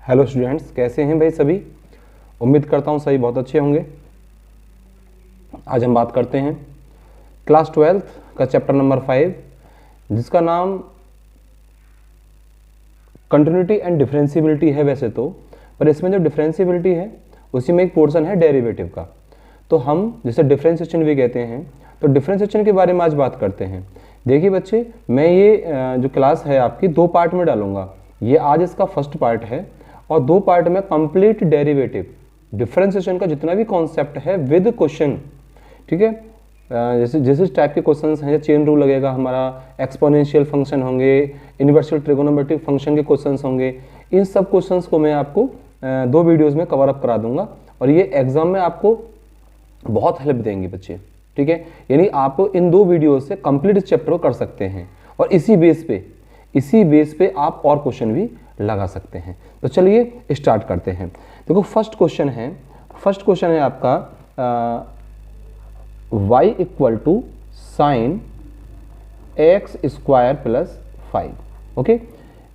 Hello students, कैसे हैं भाई सभी। उम्मीद करता हूं सभी बहुत अच्छे होंगे। आज हम बात करते हैं क्लास 12th का चैप्टर नंबर 5, जिसका नाम कंटिन्यूटी एंड डिफरेंशिएबिलिटी है वैसे तो, पर इसमें जो डिफरेंशिएबिलिटी है उसी में एक पोर्शन है डेरिवेटिव का। तो हम जिसे डिफरेंशिएशन भी कहते हैं, तो डिफरेंशिएशन के बारे में आज बात करते हैं। देखिए बच्चे, मैं ये जो क्लास है आपकी 2 पार्ट में डालूंगा। ये आज इसका फर्स्ट पार्ट है और 2 पार्ट में कंप्लीट डेरिवेटिव डिफरेंशिएशन का जितना भी कॉन्सेप्ट है विद क्वेश्चन, ठीक है। जैसे जिस टाइप के क्वेश्चंस हैं, चेन रूल लगेगा हमारा, एक्सपोनेंशियल फंक्शन होंगे, इन्वर्सल ट्रिगोनोमेट्रिक फंक्शन के क्वेश्चंस होंगे। इन सब क्वेश्चंस को मैं आपको 2 वीडियोस में कवर अप करा दूंगा और ये एग्जाम में आपको बहुत हेल्प देंगे बच्चे, ठीक है। यानी आप इन 2 वीडियो से कंप्लीट चैप्टर को कर सकते हैं और इसी बेस पे आप और क्वेश्चन भी लगा सकते हैं। तो चलिए स्टार्ट करते हैं। देखो फर्स्ट क्वेश्चन है आपका y equal to sine x square plus 5। Okay,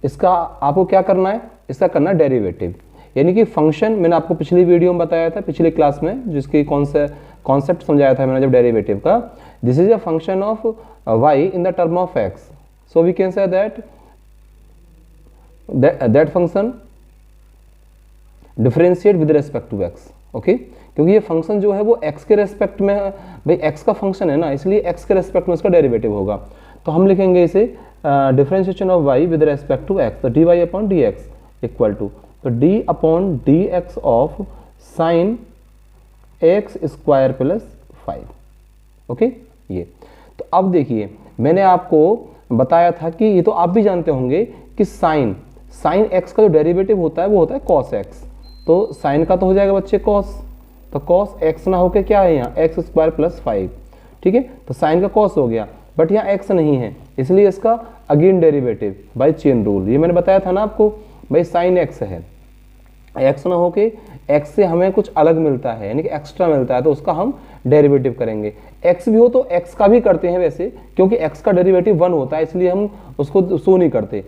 इसका आपको क्या करना है, इसका करना है डेरिवेटिव। यानी कि फंक्शन मैंने आपको पिछली वीडियो में बताया था, पिछली क्लास में, जिसकी कॉन्सेप्ट समझाया था मैंने जब डेरिवेटिव का। This is a function of y in the term of x, so we can say that function differentiate with respect to x। Okay, क्योंकि ये फंक्शन जो है वो x के रेस्पेक्ट में, भाई x का फंक्शन है ना, इसलिए x के रेस्पेक्ट में इसका डेरिवेटिव होगा। तो हम लिखेंगे इसे differentiation of y with respect to x, तो dy upon dx equal to, तो d upon dx of sine x square plus 5। Okay, ये तो अब देखिए, मैंने आपको बताया था कि ये तो आप भी जानते होंगे कि साइन एक्स का जो डेरिवेटिव होता है वो होता है कॉस एक्स। तो साइन का तो हो जाएगा बच्चे कॉस, तो कॉस एक्स ना होके क्या है यहाँ एक्स स्क्वायर प्लस 5, ठीक है। तो साइन का कॉस हो गया, बट यहाँ एक्स नहीं है, इसलिए इसका again derivative by chain rule. ये मैंने बताया था ना आपको, भाई साइन एक्स है, एक्स ना होके एक्स से हमें कुछ अलग मिलता है, यानी कि एक्स्ट्रा मिलता है, तो उसका हम डेरिवेटिव करेंगे। एक्स भी हो तो एक्स का भी करते हैं वैसे, क्योंकि एक्स का डेरिवेटिव 1 होता है, इसलिए हम उसको शो नहीं करते।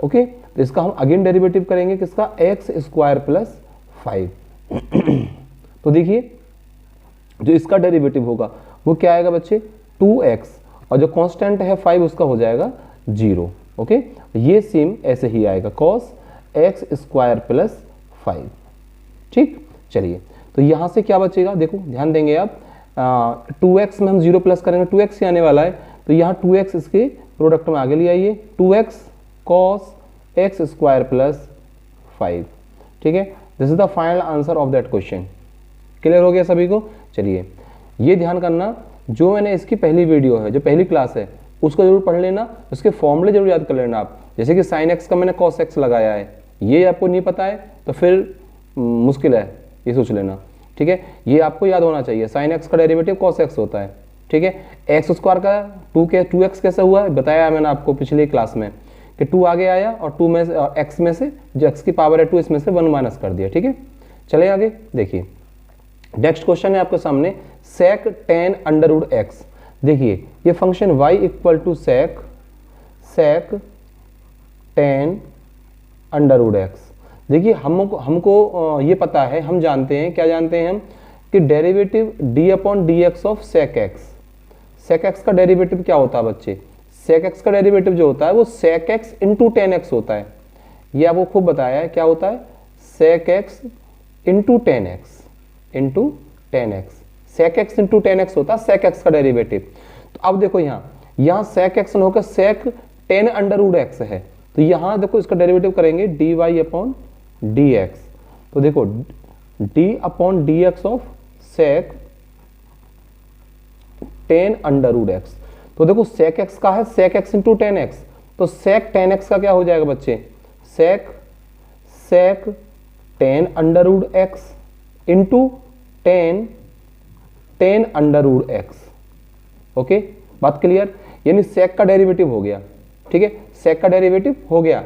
ओके, तो इसका हम अगेन डेरिवेटिव करेंगे, किसका, एक्स स्क्वायर प्लस 5। तो देखिए जो इसका डेरिवेटिव होगा वो क्या आएगा बच्चे, 2x, और जो कांस्टेंट है 5 उसका हो जाएगा 0। ओके, ये सेम ऐसे ही आएगा, कॉस एक्स स्क्वायर प्लस 5। ठीक, चलिए तो यहां से क्या बचेगा, देखो ध्यान देंगे आप, 2x में हम 0 प्लस करेंगे, 2x ही आने वाला है, तो यहाँ 2x इसके प्रोडक्ट में आगे ले आइए, 2x cos x square plus 5। ठीक है, this is the final answer of that question. Clear हो गया सभी को। चलिए ये ध्यान करना, जो मैंने इसकी पहली वीडियो है, जो पहली क्लास है, उसको जरूर पढ़ लेना, उसके फॉर्मूले जरूर याद कर लेना आप। जैसे कि साइन एक्स का मैंने कॉस एक्स लगाया है, ये आपको नहीं पता है तो फिर मुश्किल है, ये सोच लेना, ठीक है। ये आपको याद होना चाहिए, साइन एक्स का डेरिवेटिव कॉस एक्स होता है, ठीक है। एक्स स्क्वायर का 2x कैसे हुआ है बताया मैंने आपको पिछली क्लास में, कि 2 आगे आया और 2 में x में से जो x की पावर है 2, इसमें से 1 माइनस कर दिया, ठीक है। चले आगे देखिए, नेक्स्ट क्वेश्चन है आपके सामने, sec tan under root x. देखिए ये function y equal to sec tan under root x. देखिए हमको ये पता है, हम जानते हैं, क्या जानते हैं हम, कि derivative d upon d x of sec x का डेरिवेटिव क्या होता है बच्चे, sec x का डेरिवेटिव जो होता है वो sec x into tan x होता है। ये आपको खूब बताया है, क्या होता है, sec x into tan x, sec x into tan x होता है sec x का डेरिवेटिव। तो अब देखो यहाँ sec x न होकर sec tan under root x है, तो यहाँ देखो इसका डेरिवेटिव करेंगे dy अपॉन डी एक्स। तो देखो d upon d x of sec tan under root x. तो देखो sec x का है sec x into tan x, तो sec tan x का क्या हो जाएगा बच्चे, sec tan under root x into tan under root x. Okay, बात क्लियर, यानी sec का डेरिवेटिव हो गया, ठीक है, sec का डेरिवेटिव हो गया।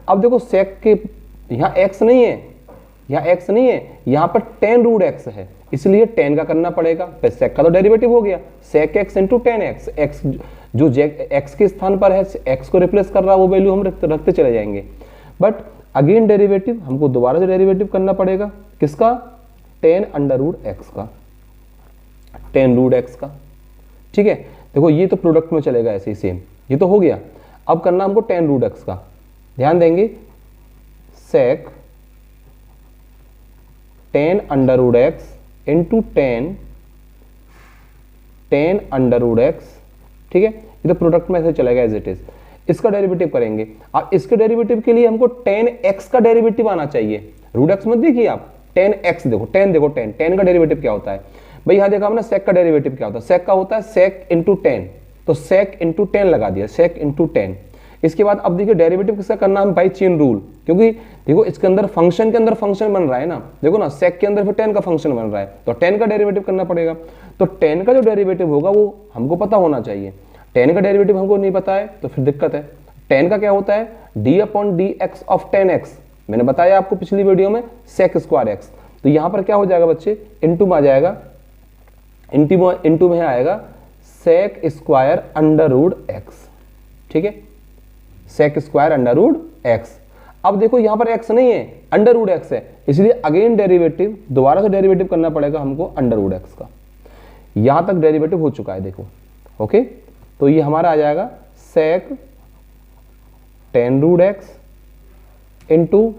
अब देखो sec के यहाँ x नहीं है, यहाँ पर tan रूट एक्स है, इसलिए tan का करना पड़ेगा, तो sec का तो डेरिवेटिव हो गया, sec x into tan x, x जो x के स्थान पर है x को रिप्लेस कर रहा है वो वैल्यू हम रखते चले जाएंगे। बट अगेन डेरिवेटिव हमको दोबारा से डेरिवेटिव करना पड़ेगा, किसका, टेन अंडर रूट एक्स का, टेन रूट एक्स का, ठीक है। देखो ये तो प्रोडक्ट में चलेगा ऐसे ही सेम, ये तो हो गया। अब करना हमको टेन रूट एक्स का, ध्यान देंगे, sec ten under root x into ten under root x, ठीक है। ये तो प्रोडक्ट में ऐसे चलेगा एज इट इज। इसका डेरिवेटिव करेंगे। अब इसके डेरिवेटिव के लिए हमको टेन एक्स का डेरिवेटिव आना चाहिए। रूट एक्स मत देखिए आप, टेन एक्स देखो, टेन का डेरिवेटिव क्या होता है भाई, यहाँ देखा हमने सेक का डेरिवेटिव क्या होता है, सेक का होता है सेक इंटू टेन, तो सेक इंटू टेन लगा दिया, सेक इंटू टेन। इसके बाद अब देखिए डेरिवेटिव किसका करना है बाई चेन रूल, क्योंकि देखो इसके अंदर फंक्शन के अंदर फंक्शन बन रहा है ना, देखो ना सेक के अंदर फिर टेन का फंक्शन बन रहा है, तो टेन का डेरिवेटिव करना पड़ेगा। तो टेन का जो डेरिवेटिव होगा वो हमको पता होना चाहिए, टेन का डेरिवेटिव हमको नहीं पता है तो फिर दिक्कत है। टेन का क्या होता है, D upon d x of tan x, मैंने बताया आपको पिछली वीडियो में, सेक स्क्वायर एक्स। तो यहां पर क्या हो जाएगा बच्चे, इंटू में आ जाएगा, इंटू में आएगा sec square under root x, ठीक है, sec square under root x. अब देखो यहां पर एक्स नहीं है, अंडर रूट एक्स है, इसलिए अगेन डेरिवेटिव, दोबारा से डेरिवेटिव करना पड़ेगा हमको अंडर रूट एक्स का। यहां तक डेरिवेटिव हो चुका है देखो, ओके। तो ये हमारा आ जाएगा sec ten root x into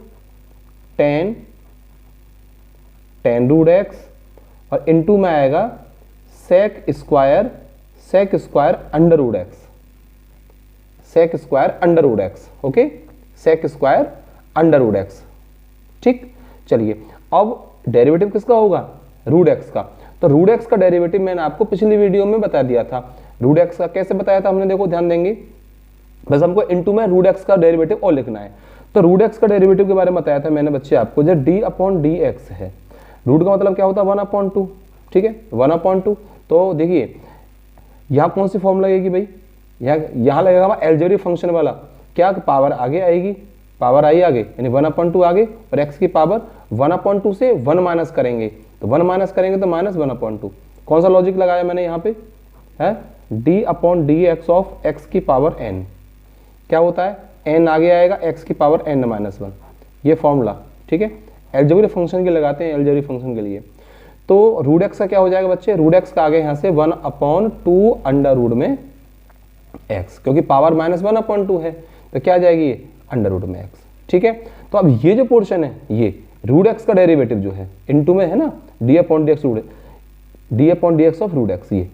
ten root x, और इंटू में आएगा sec square under root X, sec square under root x, okay, sec square under root x, ठीक। चलिए अब डेरिवेटिव किसका होगा, रूट एक्स का। तो रूट एक्स का डेरिवेटिव मैंने आपको पिछली वीडियो में बता दिया था। रूट एक्स का कैसे बताया था हमने, देखो ध्यान देंगे, बस हमको इनटू में रूट एक्स का डेरिवेटिव और लिखना है। तो रूट एक्स का डेरिवेटिव के बारे में बताया था मैंने बच्चे आपको, जब डी अपॉन डी एक्स है, रूट का मतलब क्या होता है 1/2, ठीक है, 1/2। तो देखिए यहाँ कौन सी फॉर्म लगेगी भाई, यहाँ लगेगा एलजेब्रिक फंक्शन वाला, क्या पावर आगे आएगी, पावर आई आगे, यानी 1/2 आगे, और एक्स की पावर 1/2 से 1 माइनस करेंगे, तो 1 माइनस करेंगे तो माइनस 1/2। कौन सा लॉजिक लगाया मैंने यहाँ पे, है D upon d x of x की पावर एन, क्या होता है, एन आगे आएगा, एक्स की पावर एन माइनस 1, ये फॉर्मूला, ठीक है। एलजेब्रिक फंक्शन के लगाते हैं, एलजेब्रिक फंक्शन के लिए। तो रूट एक्स का क्या हो जाएगा बच्चे, रूट एक्स का आगे यहाँ से 1/2 अंडर रूट में एक्स, क्योंकि पावर माइनस 1/2 है, तो क्या आ जाएगी अंडर रूट में एक्स, ठीक है। तो अब ये जो पोर्शन है, ये रूट एक्स का डेरिवेटिव जो है इनटू में है ना, d upon d x root, d upon d x of root x, ये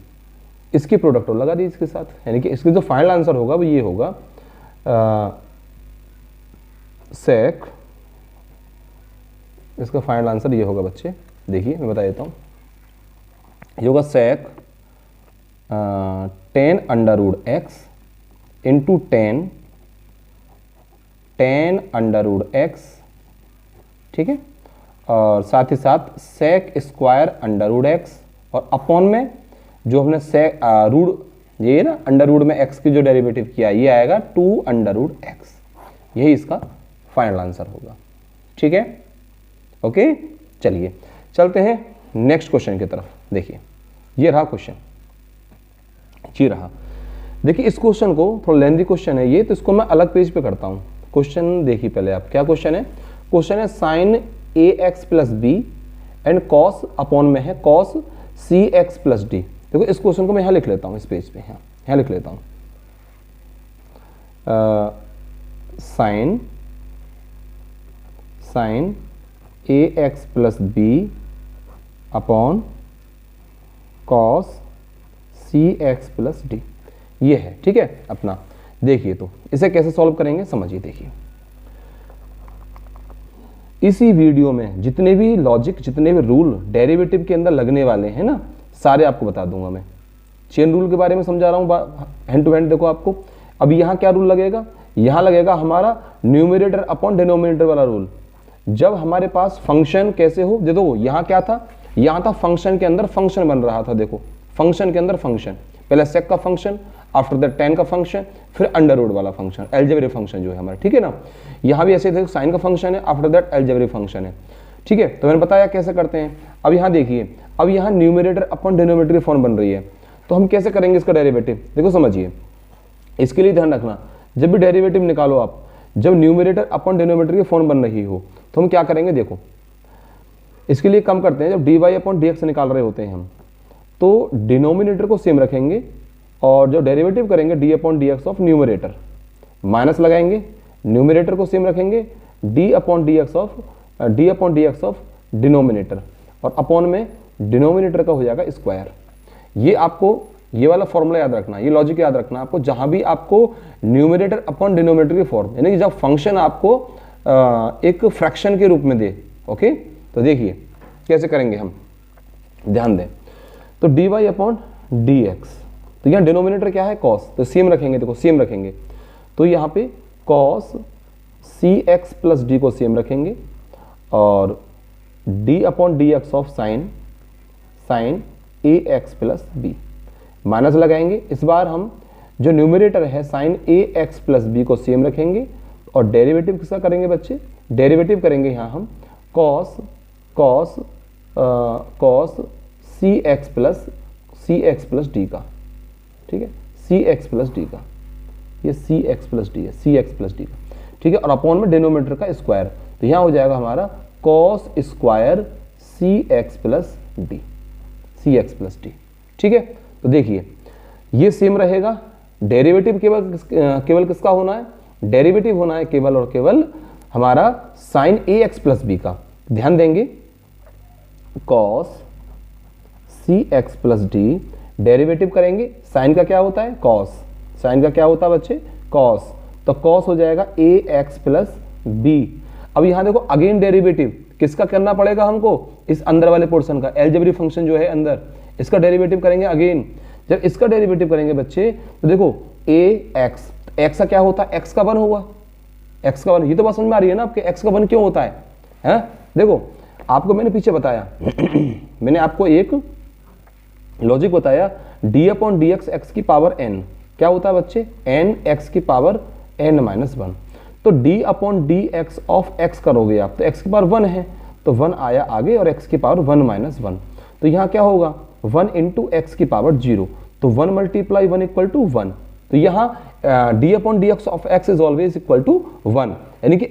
इसकी प्रोडक्ट और लगा दी इसके साथ, यानी कि इसका जो फाइनल आंसर होगा वो ये होगा सेक, इसका फाइनल आंसर ये होगा बच्चे, देखिए मैं बता देता हूँ, ये होगा sec 10 under root x into 10 under root x, ठीक है, और साथ ही साथ sec square under root x, और अपॉन में जो हमने सेक रूट, ये ना अंडर रूट में एक्स की जो डेरिवेटिव किया, ये आएगा 2 अंडर रूट एक्स, यही इसका फाइनल आंसर होगा, ठीक है, ओके। चलिए चलते हैं नेक्स्ट क्वेश्चन की तरफ। देखिए ये रहा क्वेश्चन, ये रहा, देखिए इस क्वेश्चन को, थोड़ा लेंथी क्वेश्चन है ये, तो इसको मैं अलग पेज पे करता हूँ। क्वेश्चन देखिए पहले आप, क्या क्वेश्चन है, क्वेश्चन है sine A x plus b and cos, upon में है कॉस सी एक्स प्लस डी। देखो इस क्वेश्चन को मैं यहाँ लिख लेता हूँ, इस पेज पे यहाँ लिख लेता हूँ, साइन ए x plus B upon cos सी एक्स प्लस डी, ये है, ठीक है अपना। देखिए तो इसे कैसे सॉल्व करेंगे समझिए। देखिए इसी वीडियो में जितने भी लॉजिक, जितने भी रूल डेरिवेटिव के अंदर लगने वाले हैं ना, सारे आपको बता दूंगा मैं। चेन रूल के बारे में समझा रहा हूँ हैंड टू हैंड। देखो आपको अब यहाँ क्या रूल लगेगा, यहाँ लगेगा हमारा न्यूमरेटर अपॉन डिनोमिनेटर वाला रूल। जब हमारे पास फंक्शन कैसे हो, देखो यहाँ क्या था, यहाँ था फंक्शन के अंदर फंक्शन बन रहा था। देखो फंक्शन के अंदर फंक्शन, पहले सेक का फंक्शन, आफ्टर दैट टेन का फंक्शन, फिर अंडर रूट वाला फंक्शन, अलजेब्रिक फंक्शन जो है हमारा, ठीक है ना। यहाँ भी ऐसे देखो साइन का फंक्शन है, आफ्टर दैट अलजेब्रिक फंक्शन है, ठीक है। तो मैंने बताया कैसे करते हैं। अब यहाँ देखिए, अब यहाँ न्यूमरेटर अपॉन डिनोमिनेटर की फॉर्म बन रही है, तो हम कैसे करेंगे इसका डेरिवेटिव। देखो समझिए, इसके लिए ध्यान रखना, जब भी डेरिवेटिव निकालो आप, जब न्यूमरेटर अपॉन डिनोमिनेटर की फॉर्म बन रही हो तो हम क्या करेंगे, देखो इसके लिए कम करते हैं, जब d y upon d x निकाल रहे होते हैं हम, तो डिनोमिनेटर को सेम रखेंगे और जो डेरिवेटिव करेंगे D upon d x of numerator, minus लगाएंगे, न्यूमरेटर को सेम रखेंगे D upon d x of denominator, और अपॉन में डिनोमिनेटर का हो जाएगा स्क्वायर। ये आपको ये वाला फॉर्मूला याद रखना, ये लॉजिक याद रखना आपको, जहां भी आपको न्यूमरेटर अपॉन डिनोमिनेटर की फॉर्म, यानी कि जब फंक्शन आपको एक फ्रैक्शन के रूप में दे, ओके, तो देखिए कैसे करेंगे हम, ध्यान दें। तो d y upon d x, तो यहाँ डिनोमिनेटर क्या है, कॉस, तो सेम रखेंगे, देखो सेम रखेंगे, तो यहाँ पे कॉस सी एक्स प्लस डी को सेम रखेंगे और d upon d x of sine A x plus b, minus लगाएंगे। इस बार हम जो न्यूमरेटर है साइन ए एक्स प्लस बी को सेम रखेंगे और डेरिवेटिव किसका करेंगे बच्चे, डेरिवेटिव करेंगे यहाँ हम कॉस सी एक्स प्लस डी का, ठीक है, सी एक्स प्लस डी का, ये सी एक्स प्लस डी है, सी एक्स प्लस डी का, ठीक है, और अपॉन में डिनोमिनेटर का स्क्वायर, तो यहाँ हो जाएगा हमारा कॉस स्क्वायर सी एक्स प्लस डी, सी एक्स प्लस डी, ठीक है। तो देखिए ये सेम रहेगा, डेरिवेटिव केवल किसका होना है, डेरिवेटिव होना है केवल और केवल हमारा साइन ए एक्स प्लस बी का, ध्यान देंगे कॉस सी एक्स प्लस डी, डेरिवेटिव करेंगे, साइन का क्या होता है कॉस, साइन का क्या होता है बच्चे कॉस, तो कॉस हो जाएगा ए एक्स प्लस बी। अब यहां देखो अगेन डेरिवेटिव किसका करना पड़ेगा हमको, इस अंदर वाले पोर्शन का, एलजेब्रिक फंक्शन जो है अंदर, इसका डेरिवेटिव करेंगे अगेन। जब इसका डेरिवेटिव करेंगे बच्चे तो देखो ए एक्स, एक्स का क्या होता है, एक्स का 1 होगा, एक्स का 1, ये तो बात समझ में आ रही है ना आपके, एक्स का 1 क्यों होता है, हैं? देखो आपको मैंने पीछे बताया मैंने आपको एक लॉजिक बताया, D upon d x x की पावर एन क्या होता है बच्चे, एन एक्स की पावर एन माइनस 1, तो D upon d x of x करोगे आप, तो एक्स की पावर 1 है तो 1 आया आगे और एक्स की पावर 1 माइनस 1, तो यहाँ क्या होगा 1 इंटू एक्स की पावर 0, तो 1 मल्टीप्लाई 1 इक्वल टू 1, तो यहाँ d upon d x of x is always equal to 1, यानी कि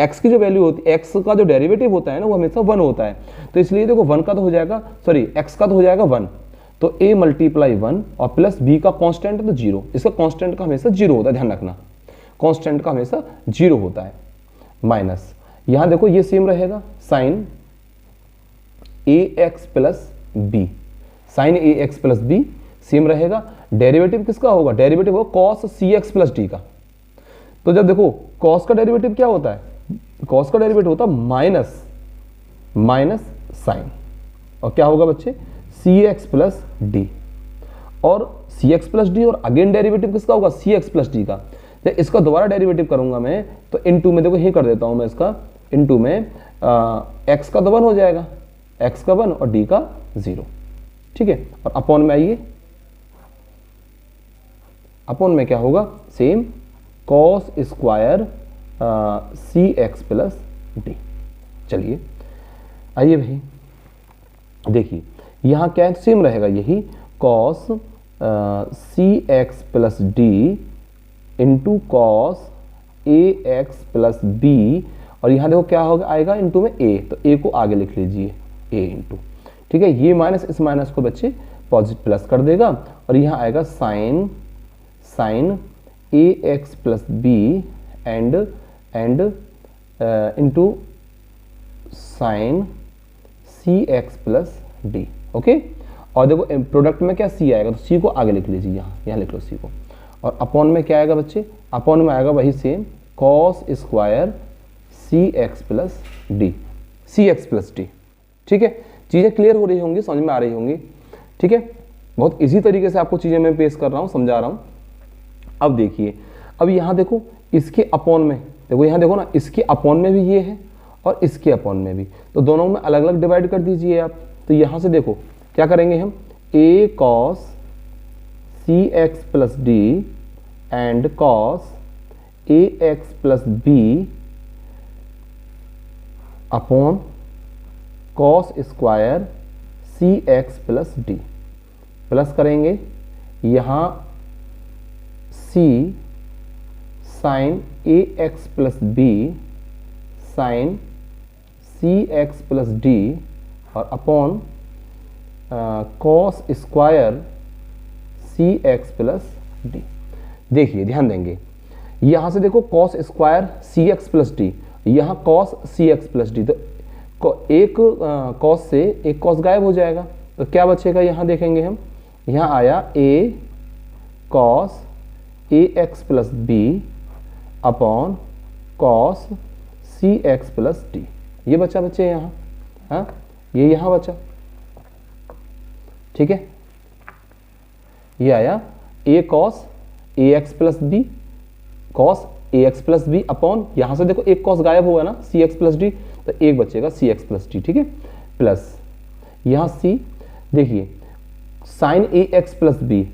एक्स की जो वैल्यू होती है, एक्स का जो डेरिवेटिव होता है ना वो हमेशा 1 होता है, तो इसलिए देखो 1 का तो हो जाएगा, सॉरी एक्स का तो हो जाएगा 1, तो a मल्टीप्लाई 1 और प्लस b का कांस्टेंट है तो 0, इसका कांस्टेंट का हमेशा 0 होता है, ध्यान रखना कांस्टेंट का हमेशा 0 होता है, माइनस यहां देखो ये सेम रहेगा साइन ए एक्स प्लस बी, साइन ए एक्स प्लस बी सेम रहेगा, डेरिवेटिव किसका होगा, डेरिवेटिव होगा कॉस सी एक्स प्लस डी का, तो जब देखो कॉस का डेरिवेटिव क्या होता है, कॉस का डेरिवेटिव होता है माइनस साइन, और क्या होगा बच्चे सी एक्स प्लस डी, और सी एक्स प्लस डी, और अगेन डेरिवेटिव किसका होगा सी एक्स प्लस डी का, जब इसका दोबारा डेरिवेटिव करूंगा मैं तो इनटू में देखो ही कर देता हूं मैं, इसका इनटू में एक्स का तो 1 हो जाएगा, एक्स का 1 और डी का 0, ठीक है, और अपॉन में आइए, अपॉन में क्या होगा सेम कॉस स्क्वायर सी एक्स प्लस डी। चलिए आइए भाई देखिए यहाँ क्या सेम रहेगा, यही cos C x plus D into cos A x plus B, और यहाँ देखो क्या होगा आएगा इनटू में a, तो a को आगे लिख लीजिए a इंटू, ठीक है, ये माइनस इस माइनस को बच्चे पॉजिटिव प्लस कर देगा, और यहाँ आएगा sine A x plus b and into sine c x plus d, okay, और देखो प्रोडक्ट में क्या c आएगा, तो c को आगे लिख लीजिए, यहाँ लिख लो c को, और अपॉन में क्या आएगा बच्चे, अपॉन में आएगा वही सेम कॉस स्क्वायर सी एक्स प्लस डी, सी एक्स प्लस डी, ठीक है, चीज़ें क्लियर हो रही होंगी, समझ में आ रही होंगी, ठीक है, बहुत इजी तरीके से आपको चीज़ें मैं पेश कर रहा हूँ, समझा रहा हूँ। अब देखिए, अब यहाँ देखो इसके अपॉन में, देखो यहाँ देखो ना, इसके अपॉन में भी ये है और इसके अपॉन में भी, तो दोनों में अलग अलग डिवाइड कर दीजिए आप, तो यहाँ से देखो क्या करेंगे हम, a cos c x plus d and cos a x plus B upon cos square C x plus d, plus करेंगे यहाँ c साइन ए x plus b sine c x plus d और अपॉन कॉस स्क्वायर सी x plus d. देखिए ध्यान देंगे, यहां से देखो cos square सी x plus d, यहाँ कॉस सी एक्स प्लस डी, तो एक कॉस से एक कॉस गायब हो जाएगा, तो क्या बचेगा यहाँ देखेंगे हम, यहाँ आया A cos A x plus B upon cos C x plus D, ये बचा बच्चे यहाँ, हाँ ये यहाँ बचा, ठीक है। ये आया A cos A x plus B cos A x plus B upon, यहां से देखो एक कॉस गायब हुआ ना सी एक्स प्लस डी, तो एक बचेगा सी एक्स प्लस डी, ठीक है। प्लस यहां सी देखिए साइन ए एक्स प्लस बी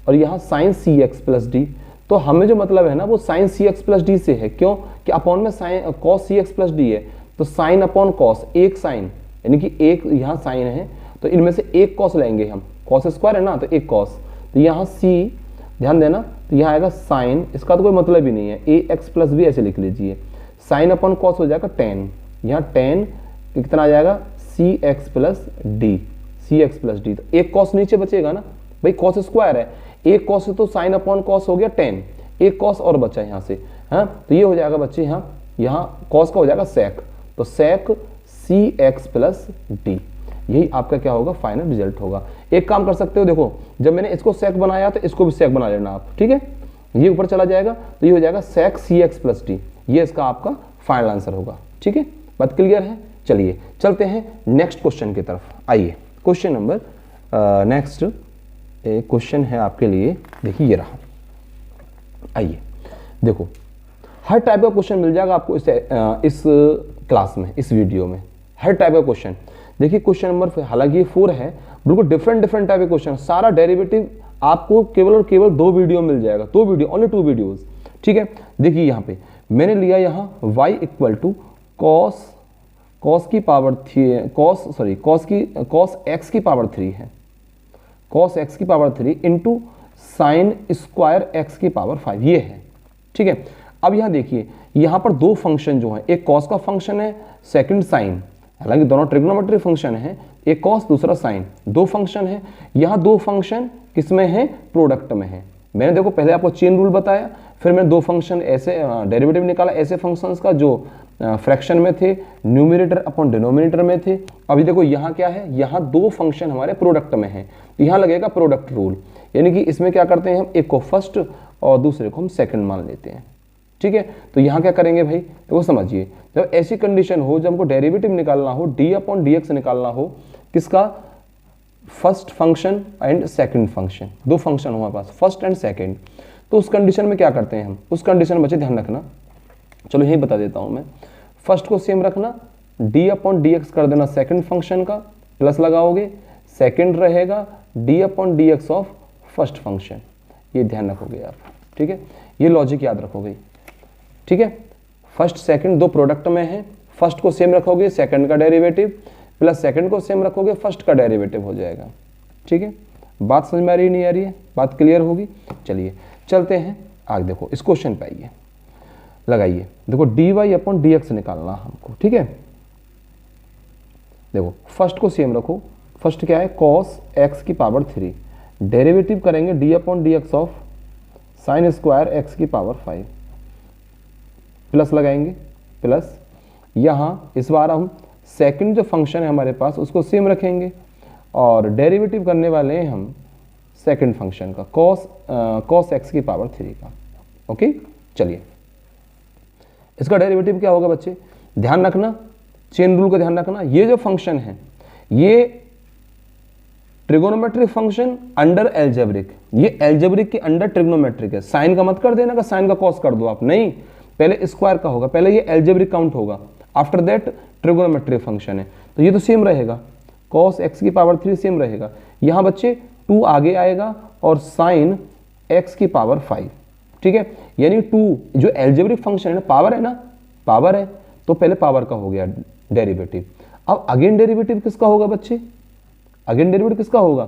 और यहां sign c x plus d, तो हमें जो मतलब है ना वो sign c x plus D से है, क्यों कि अपॉन में साइन कॉस सी एक्स प्लस डी है, तो साइन अपॉन कॉस, एक साइन यानी कि एक यहाँ साइन है, तो इनमें से एक कॉस लेंगे हम, कॉस स्क्वायर है ना तो एक कॉस, तो यहाँ सी ध्यान देना, तो यहाँ आएगा साइन, इसका तो कोई मतलब ही नहीं है, ए एक्स प्लस बी ऐसे लिख लीजिए, साइन अपॉन कॉस हो जाएगा टेन, यहाँ टेन कितना आ जाएगा सी एक्स प्लस डी, सी एक्स प्लस डी, तो एक कॉस नीचे बचेगा ना भाई, कॉस स्क्वायर है, एक कॉस तो साइन अपॉन कॉस हो गया टेन, एक कॉस और बचा यहाँ से, हाँ तो ये हो जाएगा बच्चे यहाँ कॉस का हो जाएगा सेक, तो सेक सी एक्स प्लस डी, यही आपका क्या होगा फाइनल रिजल्ट होगा। एक काम कर सकते हो, देखो जब मैंने इसको सेक बनाया तो इसको भी सेक बना लेना आप, ठीक है, ये ऊपर चला जाएगा तो ये हो जाएगा सेक सी एक्स प्लस डी, ये इसका आपका फाइनल आंसर होगा, ठीक है, बात क्लियर है। चलिए चलते हैं नेक्स्ट क्वेश्चन की तरफ, आइए क्वेश्चन नंबर नेक्स्ट क्वेश्चन है आपके लिए, देखिए ये रहा, आइए देखो हर टाइप का क्वेश्चन मिल जाएगा आपको इस क्लास में, इस वीडियो में हर टाइप का क्वेश्चन। देखिए क्वेश्चन नंबर हालांकि ये 4 है, बिल्कुल डिफरेंट टाइप के क्वेश्चन, सारा डेरिवेटिव आपको केवल और केवल 2 वीडियो मिल जाएगा, 2 वीडियो, ओनली 2 वीडियोस, ठीक है। देखिए यहाँ पे मैंने लिया यहाँ y इक्वल टू कॉस की पावर कॉस एक्स की पावर 3 है, कॉस एक्स की power 3 into sine square x की पावर 5, ये है, ठीक है। अब यहाँ देखिए यहाँ पर 2 फंक्शन जो है, एक कॉस का फंक्शन है, सेकंड साइन, हालांकि दोनों ट्रिग्नोमेट्री फंक्शन है, एक कॉस दूसरा साइन, 2 फंक्शन है। यहाँ 2 फंक्शन किसमें है, प्रोडक्ट में है। मैंने देखो पहले आपको चेन रूल बताया, फिर मैंने 2 फंक्शन ऐसे डेरिवेटिव निकाला ऐसे फंक्शंस का जो फ्रैक्शन में थे, न्यूमरेटर अपॉन डिनोमिनेटर में थे। अभी देखो यहाँ क्या है, यहाँ 2 फंक्शन हमारे प्रोडक्ट में है, तो यहाँ लगेगा प्रोडक्ट रूल, यानी कि इसमें क्या करते हैं हम, एक को फर्स्ट और दूसरे को हम सेकंड मान लेते हैं, ठीक है। तो यहाँ क्या करेंगे भाई, तो वो समझिए, जब ऐसी कंडीशन हो, जब हमको डेरिवेटिव निकालना हो, डी अपॉन डी एक्स निकालना हो, किसका, first function and second function, 2 function हमारे पास फर्स्ट एंड सेकंड, तो उस कंडीशन में क्या करते हैं हम, उस कंडीशन में बच्चे ध्यान रखना, चलो यही बता देता हूं मैं, फर्स्ट को सेम रखना, डी अपॉन डी एक्स कर देना सेकंड फंक्शन का, प्लस लगाओगे, सेकंड रहेगा D upon d x of first function, ये ध्यान रखोगे आप, ठीक है, ये लॉजिक याद रखोगे, ठीक है। फर्स्ट सेकंड 2 प्रोडक्ट में है, फर्स्ट को सेम रखोगे सेकंड का डेरिवेटिव, प्लस सेकंड को सेम रखोगे फर्स्ट का डेरिवेटिव हो जाएगा, ठीक है। बात समझ में आ रही नहीं आ रही है, बात क्लियर होगी। चलिए चलते हैं आगे, देखो इस क्वेश्चन पे आइए, लगाइए, देखो d y upon d x निकालना हमको, ठीक है। देखो फर्स्ट को सेम रखो, फर्स्ट क्या है, कॉस एक्स की पावर 3, डेरिवेटिव करेंगे D upon d x of sine square x की पावर 5, प्लस लगाएंगे, प्लस यहाँ इस बार हम सेकंड जो फंक्शन है हमारे पास उसको सेम रखेंगे और डेरिवेटिव करने वाले हैं हम सेकंड फंक्शन का, कॉस एक्स की पावर 3 का, ओके। चलिए इसका डेरिवेटिव क्या होगा बच्चे, ध्यान रखना, चेन रूल का ध्यान रखना, ये जो फंक्शन है ये ट्रिगोनोमेट्रिक फंक्शन अंडर एल्जेब्रिक, ये एल्जेब्रिक के अंडर ट्रिग्नोमेट्रिक है। साइन का मत कर देना, साइन का कॉस कर दो आप, नहीं, पहले स्क्वायर का होगा, पहले ये एल्जेब्रिक काउंट होगा, आफ्टर दैट ट्रिगोनोमेट्रिक फंक्शन है, तो ये तो सेम रहेगा, कॉस एक्स की पावर 3 सेम रहेगा, यहाँ बच्चे 2 आगे आएगा और साइन एक्स की पावर 5, ठीक है, यानी 2 जो एल्जेब्रिक फंक्शन है ना, पावर है, तो पहले पावर का हो गया डेरिवेटिव। अब अगेन डेरिवेटिव किसका होगा बच्चे, अगेन डेरिवेटिव किसका होगा,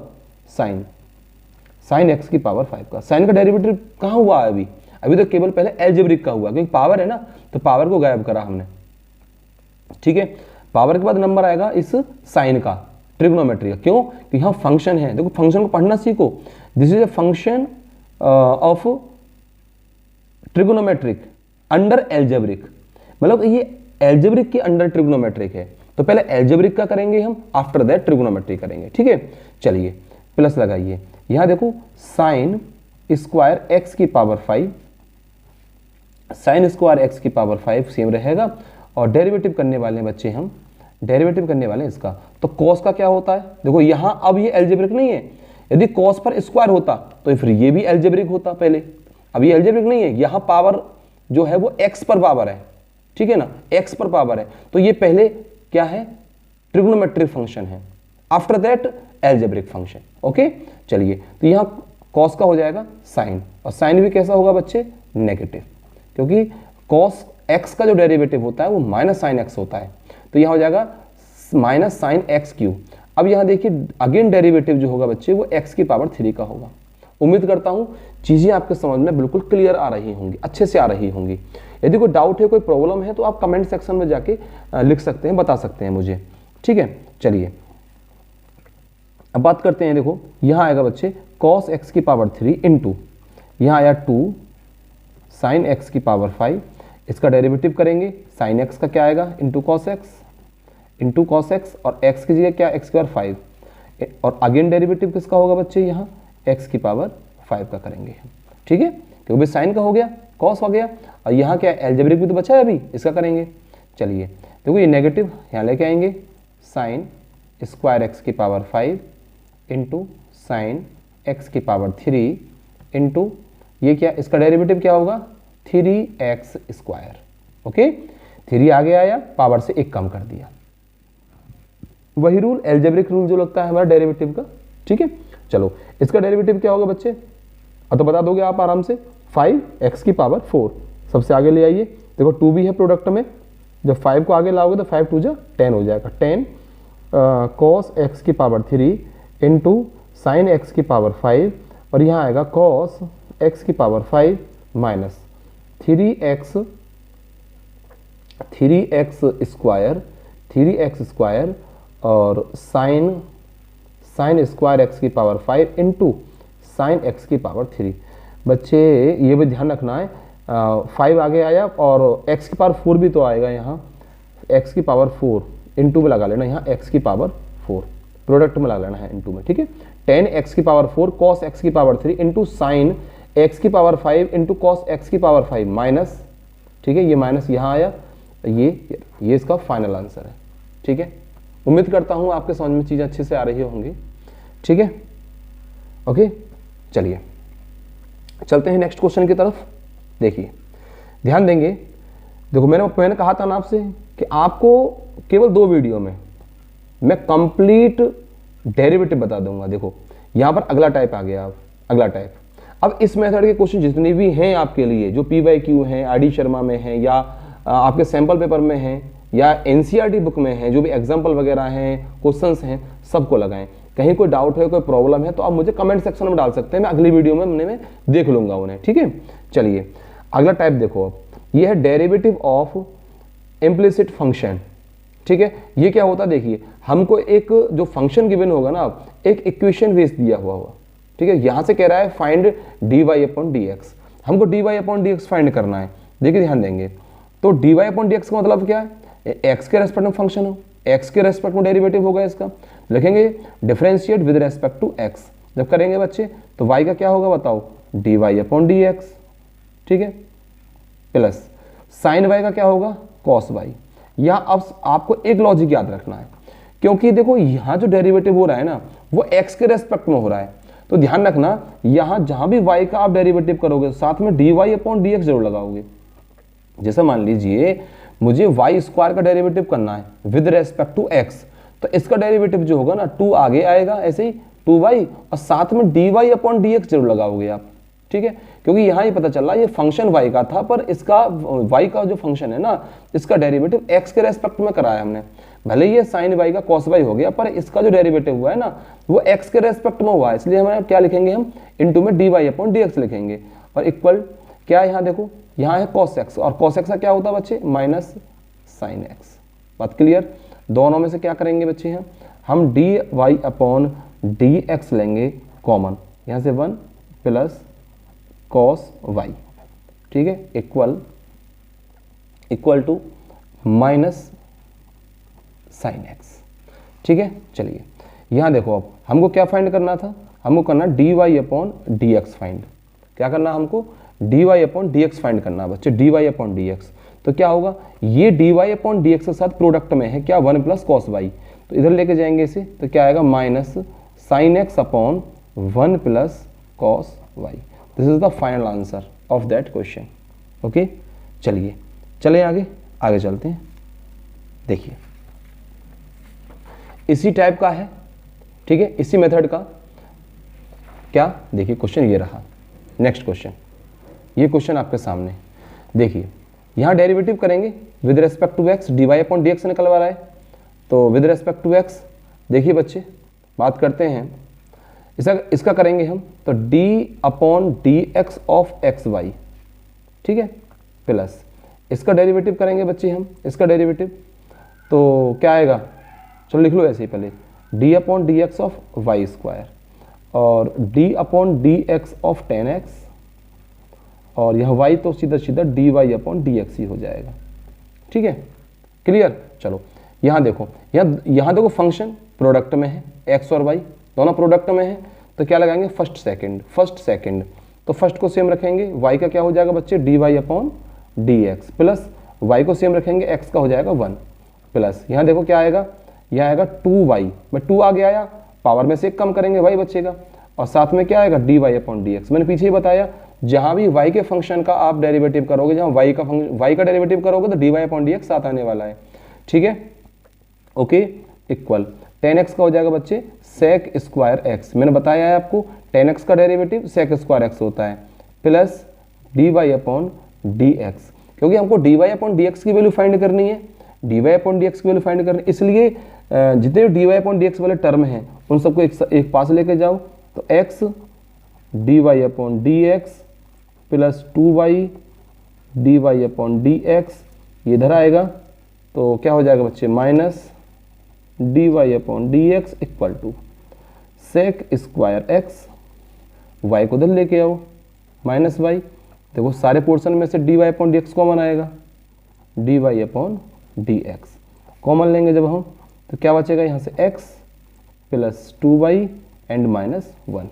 साइन एक्स की पावर 5 का। साइन का डेरिवेटिव कहाँ हुआ है, अभी तो केवल पहले एल्जेब्रिक का हुआ, क्योंकि पावर है ना, तो पावर को गायब करा हमने, ठीक है। पावर के बाद नंबर आएगा इस साइन का, ट्रिग्नोमेट्री का। क्यों? कि यहाँ फंक्शन है, देखो फंक्शन को पढ़ना सीखो। This is a function of trigonometric under algebraic, मतलब ये एल्जेब्रिक के अंडर ट्रिग्नोमेट्रिक है। तो पहले एल्जेब्रिक का करेंगे हम, आफ्टर दैट ट्रिग्नोमेट्रिक करेंगे, ठीक है। चलिए प्लस लगाइए, यहां देखो साइन स्क्वायर एक्स की पावर 5, साइन स्क्वायर एक्स की पावर 5 सेम रहेगा, और डेरिवेटिव करने वाले हैं बच्चे हम, डेरिवेटिव करने वाले हैं इसका। तो कॉस का क्या होता है, देखो यहां अब ये एल्जेब्रिक नहीं है, यदि कॉस पर स्क्वायर होता तो फिर ये भी एल्जेब्रिक होता पहले। अब ये एल्जेब्रिक नहीं है, यहां पावर जो है वो एक्स पर पावर है, ठीक है ना, एक्स पर पावर है, तो ये पहले क्या है, ट्रिग्नोमेट्रिक फंक्शन है, after that algebraic function. Okay, चलिए तो यहां कॉस का हो जाएगा साइन, और साइन भी कैसा होगा बच्चे, नेगेटिव, क्योंकि कॉस एक्स का जो डेरिवेटिव होता है वो माइनस साइन एक्स होता है, तो यहां हो जाएगा माइनस साइन एक्स क्यूब। अब यहां देखिए अगेन डेरिवेटिव जो होगा बच्चे वो एक्स की पावर 3 का होगा। उम्मीद करता हूं चीजें आपके समझ में बिल्कुल क्लियर आ रही होंगी, अच्छे से आ रही होंगी। यदि कोई डाउट है, कोई प्रॉब्लम है, तो आप कमेंट सेक्शन में जाके लिख सकते हैं, बता सकते हैं मुझे, ठीक है। चलिए अब बात करते हैं, देखो यहां आएगा बच्चे cos x की पावर 3 इंटू, यहां आया 2 sin x की पावर 5, इसका डेरिवेटिव करेंगे, sin x का क्या आएगा इंटू cos x, और x की जगह क्या, x की पावर 5, और अगेन डेरिवेटिव किसका होगा बच्चे, यहाँ x की पावर 5 का करेंगे, ठीक है, क्योंकि साइन का हो गया, cos हो गया, और यहाँ क्या एल्जेब्रिक भी तो बचा है अभी, इसका करेंगे। चलिए देखो ये नेगेटिव यहाँ लेके आएंगे, साइन स्क्वायर x की पावर 5 इंटू साइन x की पावर 3 इंटू ये क्या, इसका डेरिवेटिव क्या होगा, 3x स्क्वायर। ओके, 3 आगे आया, पावर से 1 कम कर दिया, वही रूल एल्जेब्रिक रूल जो लगता है हमारा डेरिवेटिव का, ठीक है। चलो इसका डेरिवेटिव क्या होगा बच्चे, अब तो बता दोगे आप आराम से, 5x की पावर 4 सबसे आगे ले आइए, देखो 2 भी है प्रोडक्ट में, जब 5 को आगे लाओगे तो 5 2 जा 10 हो जाएगा, 10 cos x की पावर 3 इंटू साइन एक्स की पावर 5, और यहाँ आएगा cos x की पावर 5 माइनस 3x स्क्वायर और साइन स्क्वायर x की पावर 5 इंटू साइन एक्स की पावर 3। बच्चे ये भी ध्यान रखना है, 5 आगे आया और x की पावर 4 भी तो आएगा, यहाँ x की पावर 4 इंटू में लगा लेना, यहाँ x की पावर 4 प्रोडक्ट में लगा लेना है इंटू में, ठीक है। 10x की पावर 4 cos x की पावर 3 इंटू साइन x की पावर 5 इंटू cos x की पावर 5 माइनस, ठीक है, ये माइनस यहाँ आया, ये इसका फाइनल आंसर है, ठीक है। उम्मीद करता हूँ आपके समझ में चीज़ें अच्छे से आ रही होंगी, ठीक है। ओके, चलिए चलते हैं नेक्स्ट क्वेश्चन की तरफ। देखिए ध्यान देंगे, देखो मैंने कहा था ना आपसे कि आपको केवल 2 वीडियो में मैं कंप्लीट डेरिवेटिव बता दूंगा। देखो यहाँ पर अगला टाइप आ गया, अगला टाइप। अब इस मेथड के क्वेश्चन जितने भी हैं आपके लिए, जो PYQ हैं, RD शर्मा में हैं, या आपके सैंपल पेपर में हैं, या NCERT बुक में हैं, जो भी एग्जाम्पल वगैरह हैं, क्वेश्चंस हैं, सबको लगाएं। कहीं कोई डाउट है, कोई प्रॉब्लम है, तो आप मुझे कमेंट सेक्शन में डाल सकते हैं, मैं अगली वीडियो में मैं देख लूंगा उन्हें, ठीक है। चलिए अगला टाइप देखो, अब ये है डेरिवेटिव ऑफ इम्प्लिसिट फंक्शन, ठीक है। ये क्या होता है, देखिए हमको एक जो फंक्शन गिवन होगा ना, एक इक्वेशन बेस दिया हुआ होगा, ठीक है। यहां से कह रहा है फाइंड dy/dx, हमको dy/dx फाइंड करना है। देखिए ध्यान देंगे, तो dy/dx का मतलब क्या है, x के रेस्पेक्ट में फंक्शन हो, x के रेस्पेक्ट में डेरिवेटिव होगा इसका, लिखेंगे differentiate with respect to x। जब करेंगे बच्चे तो y का क्या होगा बताओ, dy/dx, ठीक है, प्लस साइन y का क्या होगा, cos y। यहाँ अब आपको एक लॉजिक याद रखना है, क्योंकि देखो यहाँ जो डेरिवेटिव हो रहा है ना वो x के रेस्पेक्ट में हो रहा है, तो ध्यान रखना यहाँ जहां भी y का आप डेरिवेटिव करोगे साथ में dy/dx जरूर लगाओगे। जैसे मान लीजिए मुझे y स्क्वायर का डेरिवेटिव करना है विद रेस्पेक्ट टू x, तो इसका डेरिवेटिव जो होगा ना 2 आगे आएगा, ऐसे ही 2y, और साथ में dy/dx जरूर लगाओगे आप, ठीक है। क्योंकि यहाँ ये पता चल रहा है ये फंक्शन y का था, पर इसका y का जो फंक्शन है ना, इसका डेरिवेटिव x के रेस्पेक्ट में कराया हमने। भले ये साइन y का cos y हो गया, पर इसका जो डेरिवेटिव हुआ है ना वो x के रेस्पेक्ट में हुआ है, इसलिए हमें क्या लिखेंगे, हम इनटू में dy/dx लिखेंगे, और इक्वल क्या यहाँ देखो, यहाँ है cos x, और cos x का क्या होता है बच्चे, माइनस साइन x। बात क्लियर। दोनों में से क्या करेंगे बच्चे, हम dy अपॉन dx लेंगे कॉमन, यहाँ से 1 प्लस cos y, ठीक है, equal to minus sine x, ठीक है। चलिए यहाँ देखो, अब हमको क्या फाइंड करना था, हमको करना dy अपॉन dx फाइंड। क्या करना हमको, dy अपॉन dx फाइंड करना बच्चे, dy अपॉन dx। तो क्या होगा, ये dy अपॉन dx के साथ प्रोडक्ट में है क्या, 1 प्लस कॉस वाई, तो इधर लेके जाएंगे इसे, तो क्या आएगा minus sine x upon 1 plus cos y. This is the final answer of that question. Okay, चलिए चले आगे चलते हैं। देखिए इसी टाइप का है, ठीक है, इसी मेथड का। क्या, देखिए क्वेश्चन ये रहा, नेक्स्ट क्वेश्चन, ये क्वेश्चन आपके सामने। देखिए यहाँ डेरिवेटिव करेंगे with respect to x, d y upon d x निकल रहा है, तो विद रेस्पेक्ट टू एक्स देखिए बच्चे, बात करते हैं इसका करेंगे हम, तो d upon d x of x y, ठीक है, प्लस इसका डेरिवेटिव करेंगे बच्चे हम, इसका डेरिवेटिव, तो क्या आएगा, चलो लिख लो ऐसे ही पहले, d upon d x of y square, और d upon d x of tan x, और यह y तो सीधा सीधा dy अपॉन डी एक्स ही हो जाएगा, ठीक है, क्लियर। चलो यहाँ देखो, यहाँ देखो फंक्शन प्रोडक्ट में है, x और y दोनों प्रोडक्ट में है, तो क्या लगाएंगे, फर्स्ट सेकंड, तो फर्स्ट को सेम रखेंगे, y का क्या हो जाएगा बच्चे, dy upon d x, plus y को सेम रखेंगे, x का हो जाएगा 1, प्लस यहाँ देखो क्या आएगा, यह आएगा 2y, में 2 आगे आया, पावर में से 1 कम करेंगे y बचेगा, और साथ में क्या आएगा, dy अपॉन डी एक्स। मैंने पीछे ही बताया, जहां भी y के फंक्शन का आप डेरिवेटिव करोगे, जहां y का डेरिवेटिव करोगे तो dy अपॉन डी एक्स साथ आने वाला है, ठीक है। ओके, इक्वल 10x का हो जाएगा बच्चे sec स्क्वायर x, मैंने बताया है आपको 10x का डेरिवेटिव sec स्क्वायर x होता है, plus dy upon d x, क्योंकि हमको dy अपॉन डी एक्स की वैल्यू फाइंड करनी है, dy अपॉन डी एक्स की वैल्यू फाइंड करनी है, इसलिए जितने भी dy अपॉन डी एक्स वाले टर्म हैं उन सबको एक पास लेके जाओ, तो x dy upon d x plus 2y dy upon d x, ये इधर आएगा, तो क्या हो जाएगा बच्चे, minus dy upon d x equal to sec square x, y को इधर लेके आओ, माइनस y, देखो सारे पोर्शन में से dy upon d x common आएगा, dy upon d x common लेंगे जब हम, तो क्या बचेगा यहाँ से x plus 2y and minus 1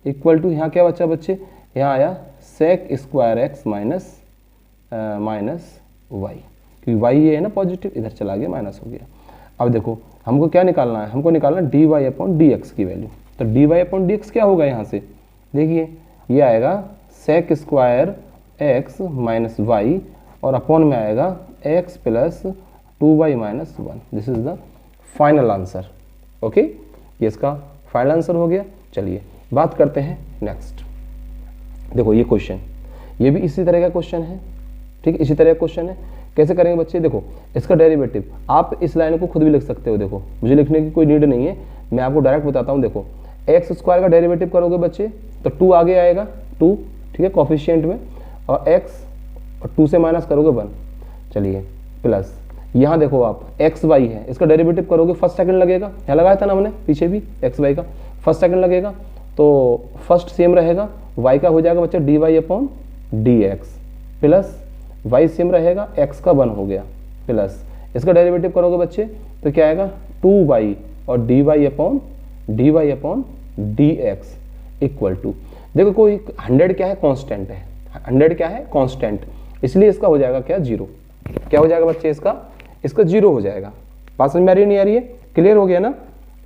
equal to, यहाँ क्या बचा बच्चे, यहाँ आया sec square x minus y, क्योंकि y ये है ना पॉजिटिव, इधर चला गया माइनस हो गया। अब देखो हमको क्या निकालना है, हमको निकालना dy अपॉन डी एक्स की वैल्यू, तो dy अपॉन डी एक्स क्या होगा, यहाँ से देखिए ये आएगा sec square x minus y, और अपॉन में आएगा x plus 2y minus 1। This is the final answer. Okay, ये इसका फाइनल आंसर हो गया। चलिए बात करते हैं नेक्स्ट। देखो ये क्वेश्चन, ये भी इसी तरह का क्वेश्चन है, ठीक है, इसी तरह का क्वेश्चन है। कैसे करेंगे बच्चे, देखो इसका डेरिवेटिव आप इस लाइन को खुद भी लिख सकते हो, देखो मुझे लिखने की कोई नीड नहीं है, मैं आपको डायरेक्ट बताता हूँ। देखो एक्स स्क्वायर का डेरिवेटिव करोगे बच्चे तो 2 आगे आएगा, 2, ठीक है, कोफिशिएंट में, और एक्स और 2 से माइनस करोगे 1। चलिए प्लस यहाँ देखो आप एक्स वाई है, इसका डेरिवेटिव करोगे फर्स्ट सेकंड लगेगा, यहाँ लगाया था ना हमने पीछे भी, एक्स वाई का फर्स्ट सेकंड लगेगा, तो फर्स्ट सेम रहेगा, वाई का हो जाएगा बच्चा d y upon d x, plus y same रहेगा, एक्स का 1 हो गया, प्लस इसका डेरिवेटिव करोगे बच्चे तो क्या आएगा 2y और dy upon d x equal to, देखो कोई 100 क्या है, कांस्टेंट है, 100 क्या है, कांस्टेंट, इसलिए इसका हो जाएगा क्या, 0। क्या हो जाएगा बच्चे, इसका 0 हो जाएगा। बात समझ में आ रही नहीं आ रही है, क्लियर हो गया ना,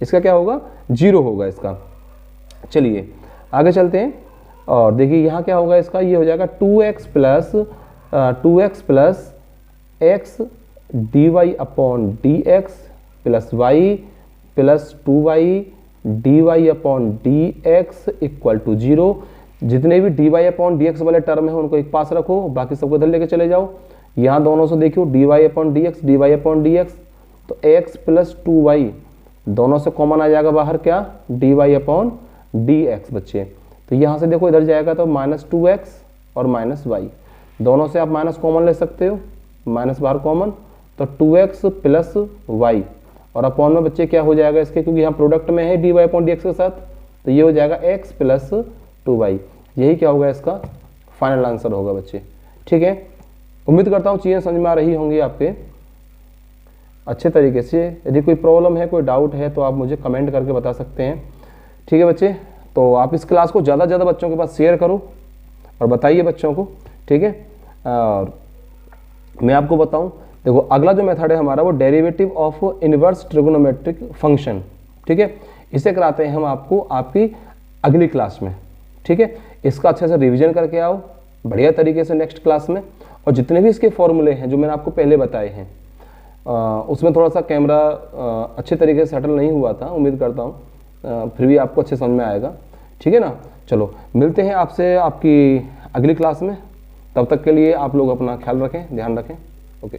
इसका क्या होगा, 0 होगा इसका। चलिए आगे चलते हैं, और देखिए यहाँ क्या होगा इसका, ये हो जाएगा 2x plus x d y upon d x plus y plus 2y d y upon d x equal to 0। जितने भी d y upon d x वाले टर्म है उनको एक पास रखो, बाकी सबको इधर लेके चले जाओ। यहाँ दोनों से देखियो d y upon d x, तो एक्स प्लस 2y दोनों से कॉमन आ जाएगा बाहर, क्या, d y upon d x बच्चे। तो यहाँ से देखो इधर जाएगा तो माइनस 2x और माइनस वाई, दोनों से आप माइनस कॉमन ले सकते हो, माइनस बाहर कॉमन, तो 2x प्लस वाई, और अपॉन में बच्चे क्या हो जाएगा इसके, क्योंकि यहाँ प्रोडक्ट में है dy अपॉन dx के साथ, तो ये हो जाएगा x प्लस 2y। यही क्या होगा इसका फाइनल आंसर होगा बच्चे। ठीक है, उम्मीद करता हूँ चीज़ें समझ में आ रही होंगी आपके अच्छे तरीके से। यदि कोई प्रॉब्लम है, कोई डाउट है, तो आप मुझे कमेंट करके बता सकते हैं। ठीक है बच्चे, तो आप इस क्लास को ज़्यादा से ज़्यादा बच्चों के पास शेयर करो और बताइए बच्चों को। ठीक है, और मैं आपको बताऊं, देखो अगला जो मेथड है हमारा वो derivative of inverse trigonometric function. ठीक है, इसे कराते हैं हम आपको आपकी अगली क्लास में। ठीक है, इसका अच्छे से रिवीजन करके आओ बढ़िया तरीके से नेक्स्ट क्लास में, और जितने भी इसके फॉर्मूले हैं जो मैंने आपको पहले बताए हैं, उसमें थोड़ा सा कैमरा अच्छे तरीके से सेटल नहीं हुआ था, उम्मीद करता हूँ फिर भी आपको अच्छे समझ में आएगा। ठीक है ना, चलो मिलते हैं आपसे आपकी अगली क्लास में, तब तक के लिए आप लोग अपना ख्याल रखें, ध्यान रखें। ओके।